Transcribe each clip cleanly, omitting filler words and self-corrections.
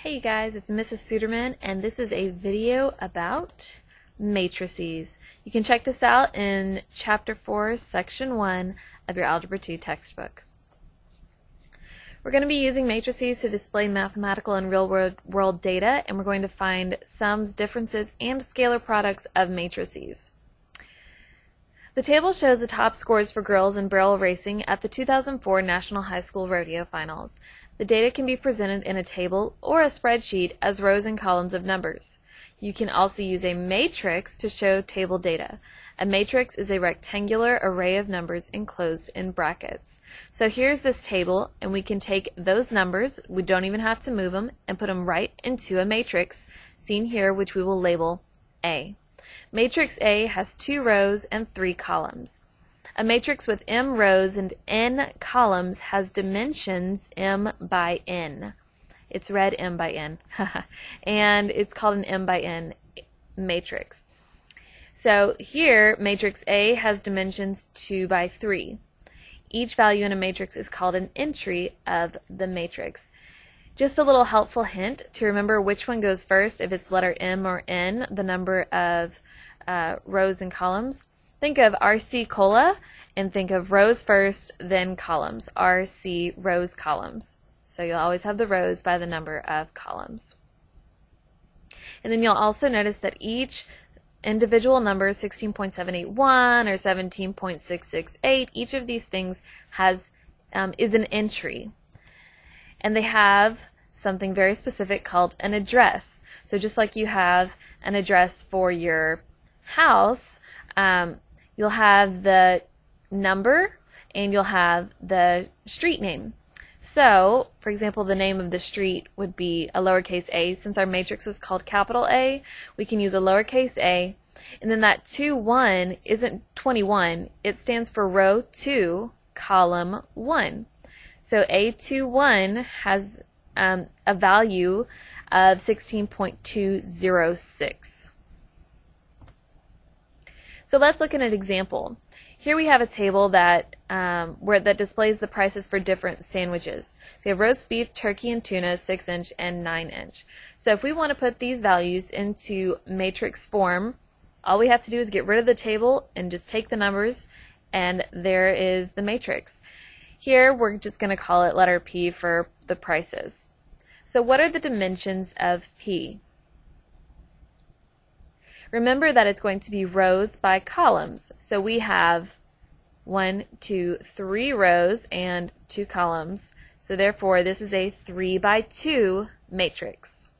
Hey you guys, it's Mrs. Suderman, and this is a video about matrices. You can check this out in Chapter 4, Section 1 of your Algebra 2 textbook. We're going to be using matrices to display mathematical and real-world data, and we're going to find sums, differences, and scalar products of matrices. The table shows the top scores for girls in barrel racing at the 2004 National High School Rodeo Finals. The data can be presented in a table or a spreadsheet as rows and columns of numbers. You can also use a matrix to show table data. A matrix is a rectangular array of numbers enclosed in brackets. So here's this table, and we can take those numbers, we don't even have to move them, and put them right into a matrix, seen here, which we will label A. Matrix A has 2 rows and 3 columns. A matrix with m rows and n columns has dimensions m by n. It's read m by n. And it's called an m by n matrix. So here, matrix A has dimensions 2 by 3. Each value in a matrix is called an entry of the matrix. Just a little helpful hint to remember which one goes first, if it's letter M or N, the number of rows and columns. Think of RC Cola and think of rows first, then columns. RC rows columns. So you'll always have the rows by the number of columns. And then you'll also notice that each individual number, 16.781 or 17.668, each of these things has is an entry. And they have something very specific called an address. So just like you have an address for your house, you'll have the number and you'll have the street name. So, for example, the name of the street would be a lowercase a. Since our matrix was called capital A, we can use a lowercase a. And then that 2-1 isn't 21. It stands for row 2, column 1. So A21 has a value of 16.206. So let's look at an example. Here we have a table that that displays the prices for different sandwiches. So we have roast beef, turkey, and tuna, 6-inch and 9-inch. So if we want to put these values into matrix form, all we have to do is get rid of the table and just take the numbers, and there is the matrix. Here we're just going to call it letter P for the prices. So what are the dimensions of P? Remember that it's going to be rows by columns. So we have 1, 2, 3 rows and 2 columns. So therefore this is a 3 by 2 matrix.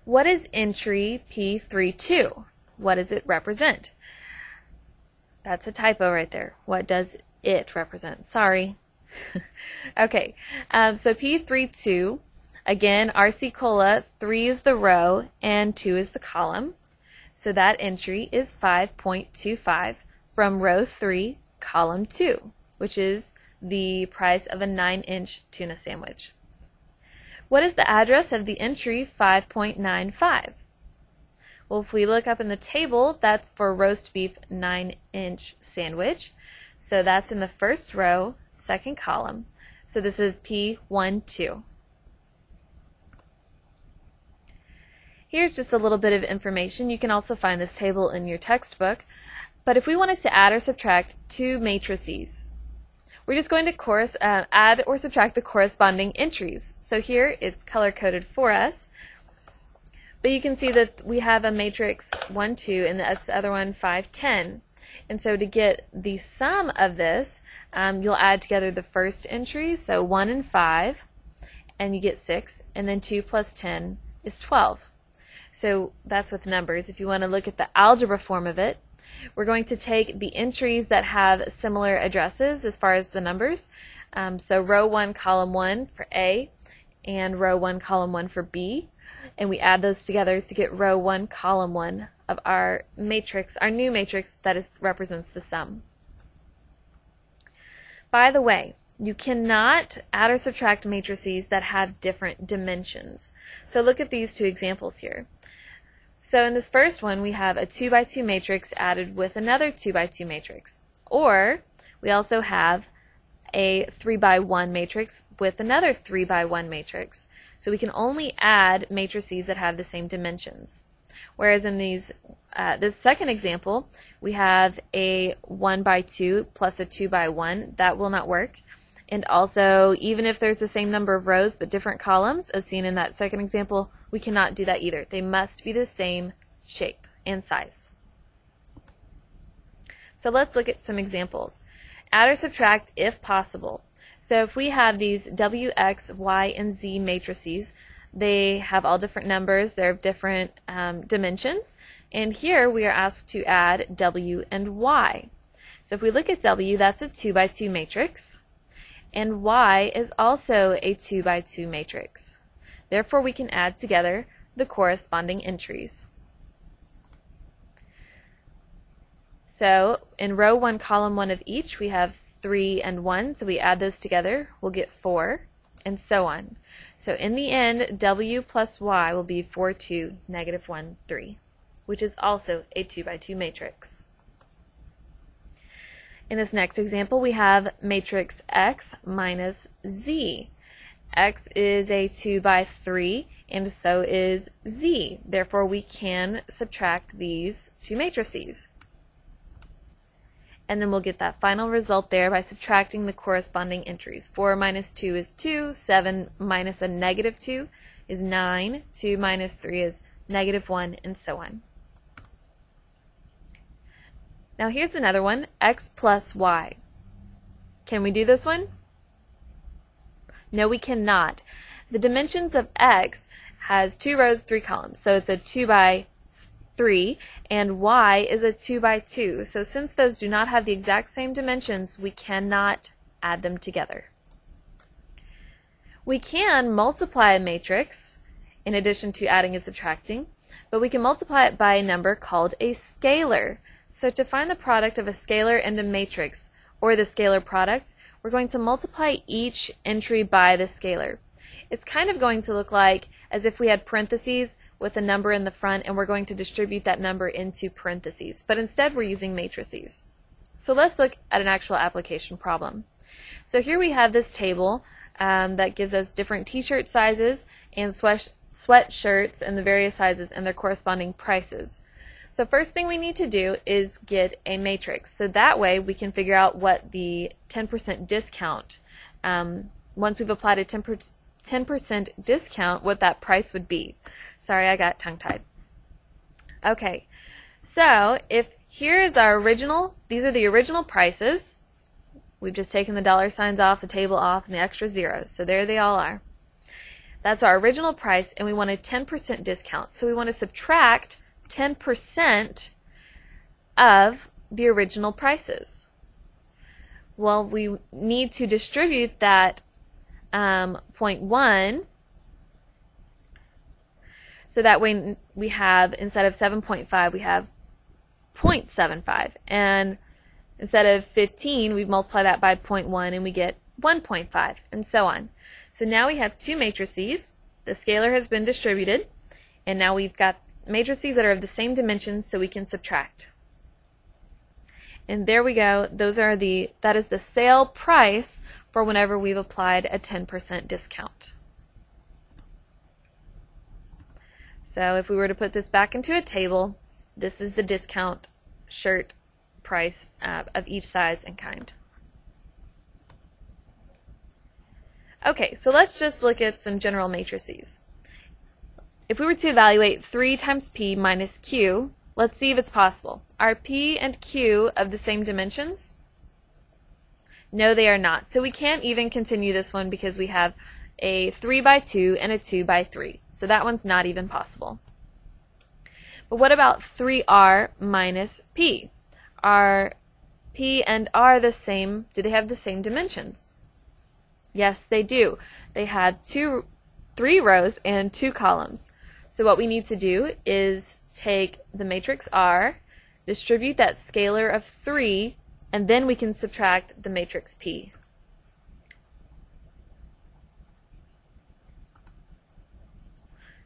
What is entry P32? What does it represent? That's a typo right there. What does it represent? Sorry. Okay, so P32, again, RC Cola, 3 is the row and 2 is the column. So that entry is 5.25 from row 3, column 2, which is the price of a 9-inch tuna sandwich. What is the address of the entry 5.95? Well, if we look up in the table, that's for roast beef 9-inch sandwich. So that's in the first row, second column. So this is P12. Here's just a little bit of information. You can also find this table in your textbook. But if we wanted to add or subtract 2 matrices, we're just going to add or subtract the corresponding entries. So here it's color-coded for us. But you can see that we have a matrix 1, 2, and this other one 5, 10. And so to get the sum of this, you'll add together the first entry, so 1 and 5, and you get 6, and then 2 plus 10 is 12. So that's with numbers. If you want to look at the algebra form of it, we're going to take the entries that have similar addresses as far as the numbers. So row 1, column 1 for A, and row 1, column 1 for B. And we add those together to get row 1, column 1 of our matrix, our new matrix that represents the sum. By the way, you cannot add or subtract matrices that have different dimensions. So look at these 2 examples here. So in this first one, we have a 2 by 2 matrix added with another 2 by 2 matrix. Or we also have a 3 by 1 matrix with another 3 by 1 matrix. So we can only add matrices that have the same dimensions. Whereas in this second example, we have a 1 by 2 plus a 2 by 1. That will not work. And also, even if there's the same number of rows but different columns, as seen in that second example, we cannot do that either. They must be the same shape and size. So let's look at some examples. Add or subtract if possible. So if we have these W, X, Y, and Z matrices, they have all different numbers, they're of different dimensions, and here we are asked to add W and Y. So if we look at W, that's a 2 by 2 matrix, and Y is also a 2 by 2 matrix. Therefore, we can add together the corresponding entries. So in row 1, column 1 of each, we have 3 and 1, so we add those together, we'll get 4, and so on. So in the end, W plus Y will be 4, 2, negative 1, 3, which is also a 2 by 2 matrix. In this next example, we have matrix X minus Z. X is a 2 by 3, and so is Z. Therefore, we can subtract these two matrices. And then we'll get that final result there by subtracting the corresponding entries. 4 minus 2 is 2, 7 minus a negative 2 is 9, 2 minus 3 is negative 1, and so on. Now here's another one, X plus Y. Can we do this one? No, we cannot. The dimensions of X has 2 rows, 3 columns, so it's a 2 by 3, and Y is a 2 by 2. So since those do not have the exact same dimensions, we cannot add them together. We can multiply a matrix in addition to adding and subtracting, but we can multiply it by a number called a scalar. So to find the product of a scalar and a matrix, or the scalar product, we're going to multiply each entry by the scalar. It's kind of going to look like as if we had parentheses with a number in the front, and we're going to distribute that number into parentheses, but instead we're using matrices. So let's look at an actual application problem. So here we have this table that gives us different t-shirt sizes and sweatshirts and the various sizes and their corresponding prices. So first thing we need to do is get a matrix, so that way we can figure out what the 10% discount, once we've applied a 10% discount, what that price would be. Sorry, I got tongue-tied. Okay, so if here is our original, these are the original prices. We've just taken the dollar signs off, the table off, and the extra zeros. So there they all are. That's our original price, and we want a 10% discount. So we want to subtract 10% of the original prices. Well, we need to distribute that 0.1, so that way we have, instead of 7.5, we have 0.75, and instead of 15, we multiply that by 0.1 and we get 1.5, and so on. So now we have two matrices, the scalar has been distributed, and now we've got matrices that are of the same dimensions, so we can subtract. And there we go, that is the sale price for whenever we've applied a 10% discount. So if we were to put this back into a table, this is the discount shirt price of each size and kind. Okay, so let's just look at some general matrices. If we were to evaluate 3 times P minus Q, let's see if it's possible. Are P and Q of the same dimensions? No, they are not. So we can't even continue this one because we have a 3 by 2 and a 2 by 3. So that one's not even possible. But what about 3R minus P? Are P and R the same? Do they have the same dimensions? Yes, they do. They have 3 rows and 2 columns. So what we need to do is take the matrix R, distribute that scalar of 3, and then we can subtract the matrix P.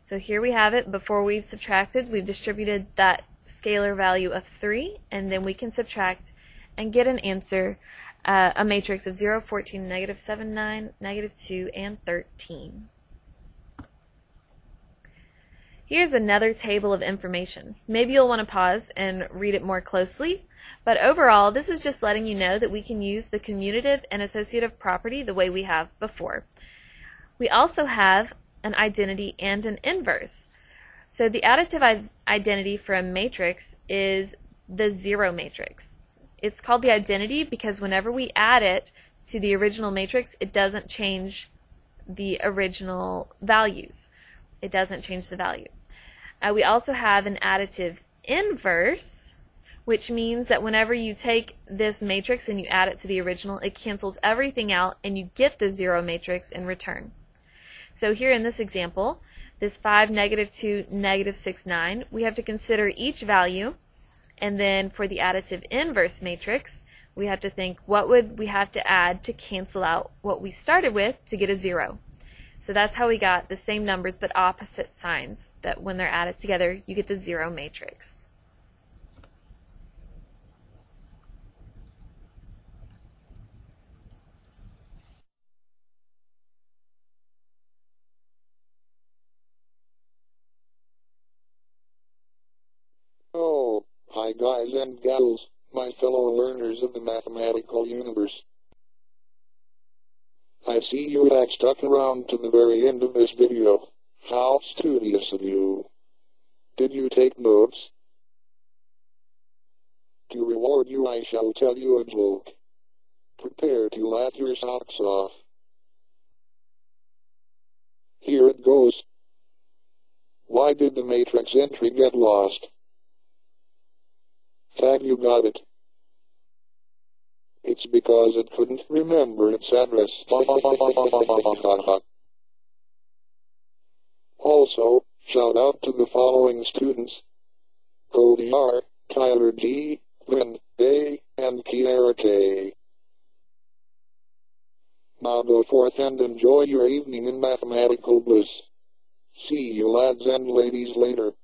So here we have it. Before we've subtracted, we've distributed that scalar value of 3, and then we can subtract and get an answer a matrix of 0, 14, negative 7, 9, negative 2, and 13. Here's another table of information. Maybe you'll want to pause and read it more closely, but overall this is just letting you know that we can use the commutative and associative property the way we have before. We also have an identity and an inverse. So the additive identity for a matrix is the zero matrix. It's called the identity because whenever we add it to the original matrix, it doesn't change the original values. It doesn't change the value. We also have an additive inverse, which means that whenever you take this matrix and you add it to the original, it cancels everything out and you get the zero matrix in return. So here in this example, this 5, negative 2, negative 6, 9, we have to consider each value, and then for the additive inverse matrix, we have to think what would we have to add to cancel out what we started with to get a 0. So that's how we got the same numbers but opposite signs, that when they're added together you get the zero matrix. Oh, hi guys and gals, my fellow learners of the mathematical universe. I see you have stuck around to the very end of this video. How studious of you. Did you take notes? To reward you, I shall tell you a joke. Prepare to laugh your socks off. Here it goes. Why did the matrix entry get lost? Have you got it? It's because it couldn't remember its address. Also, shout out to the following students: Cody R., Tyler G., Lynn A., and Kiara K. Now go forth and enjoy your evening in mathematical bliss. See you lads and ladies later.